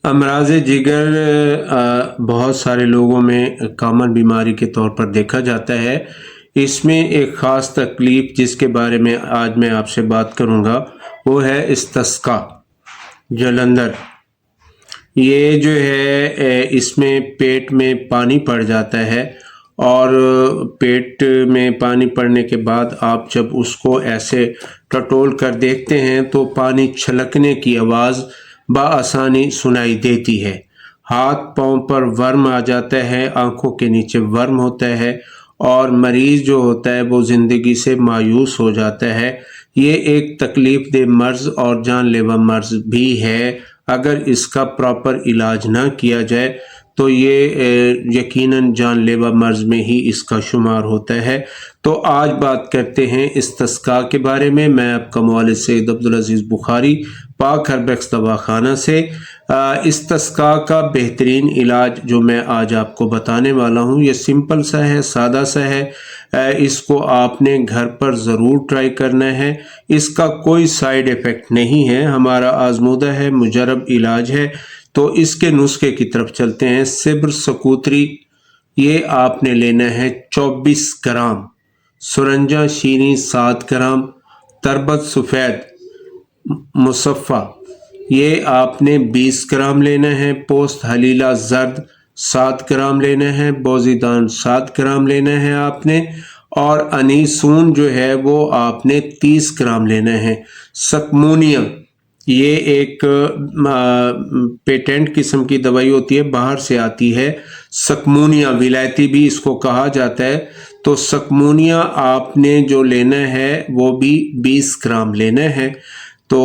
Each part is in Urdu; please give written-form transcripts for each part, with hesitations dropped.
امراض جگر بہت سارے لوگوں میں کامن بیماری کے طور پر دیکھا جاتا ہے۔ اس میں ایک خاص تکلیف جس کے بارے میں آج میں آپ سے بات کروں گا وہ ہے استسقاء، جلندر۔ یہ جو ہے اس میں پیٹ میں پانی پڑ جاتا ہے، اور پیٹ میں پانی پڑنے کے بعد آپ جب اس کو ایسے ٹٹول کر دیکھتے ہیں تو پانی چھلکنے کی آواز بآسانی سنائی دیتی ہے۔ ہاتھ پاؤں پر ورم آ جاتا ہے، آنکھوں کے نیچے ورم ہوتا ہے، اور مریض جو ہوتا ہے وہ زندگی سے مایوس ہو جاتا ہے۔ یہ ایک تکلیف دہ مرض اور جان لیوا مرض بھی ہے۔ اگر اس کا پراپر علاج نہ کیا جائے تو یہ یقیناً جان لیوا مرض میں ہی اس کا شمار ہوتا ہے۔ تو آج بات کرتے ہیں استسقاء کے بارے میں۔ میں آپ کا معالج سید عبدالعزیز بخاری، پاک ہربیکس دواخانہ سے۔ استسقاء کا بہترین علاج جو میں آج آپ کو بتانے والا ہوں یہ سمپل سا ہے، سادہ سا ہے۔ اس کو آپ نے گھر پر ضرور ٹرائی کرنا ہے۔ اس کا کوئی سائیڈ ایفیکٹ نہیں ہے، ہمارا آزمودہ ہے، مجرب علاج ہے۔ تو اس کے نسخے کی طرف چلتے ہیں۔ سبر سکوتری، یہ آپ نے لینا ہے 24 گرام، سرنجہ شیریں 7 گرام، تربت سفید مصفہ یہ آپ نے 20 گرام لینا ہے، پوست حلیلہ زرد 7 گرام لینا ہے، بوزیدان 7 گرام لینا ہے آپ نے، اور انیسون جو ہے وہ آپ نے 30 گرام لینا ہے۔ سکمونیا، یہ ایک پیٹنٹ قسم کی دوائی ہوتی ہے، باہر سے آتی ہے۔ سکمونیا ولایتی بھی اس کو کہا جاتا ہے۔ تو سکمونیا آپ نے جو لینا ہے وہ بھی 20 گرام لینا ہے۔ تو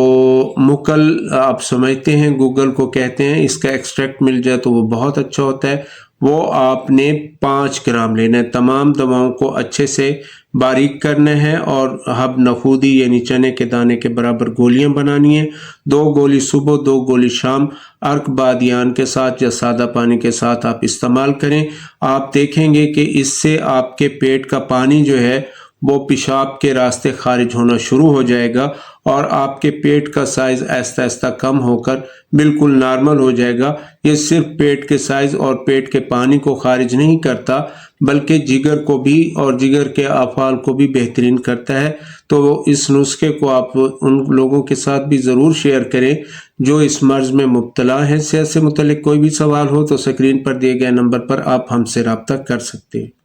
مکل آپ سمجھتے ہیں، گوگل کو کہتے ہیں، اس کا ایکسٹریکٹ مل جائے تو وہ بہت اچھا ہوتا ہے، وہ آپ نے 5 گرام لینا ہے۔ تمام دواؤں کو اچھے سے باریک کرنا ہے اور حب نخودی یعنی چنے کے دانے کے برابر گولیاں بنانی ہیں۔ 2 گولی صبح، 2 گولی شام، ارک بادیان کے ساتھ یا سادہ پانی کے ساتھ آپ استعمال کریں۔ آپ دیکھیں گے کہ اس سے آپ کے پیٹ کا پانی جو ہے وہ پیشاب کے راستے خارج ہونا شروع ہو جائے گا، اور آپ کے پیٹ کا سائز آہستہ آہستہ کم ہو کر بالکل نارمل ہو جائے گا۔ یہ صرف پیٹ کے سائز اور پیٹ کے پانی کو خارج نہیں کرتا بلکہ جگر کو بھی اور جگر کے افعال کو بھی بہترین کرتا ہے۔ تو اس نسخے کو آپ ان لوگوں کے ساتھ بھی ضرور شیئر کریں جو اس مرض میں مبتلا ہیں۔ صحت سے متعلق کوئی بھی سوال ہو تو سکرین پر دیے گئے نمبر پر آپ ہم سے رابطہ کر سکتے ہیں۔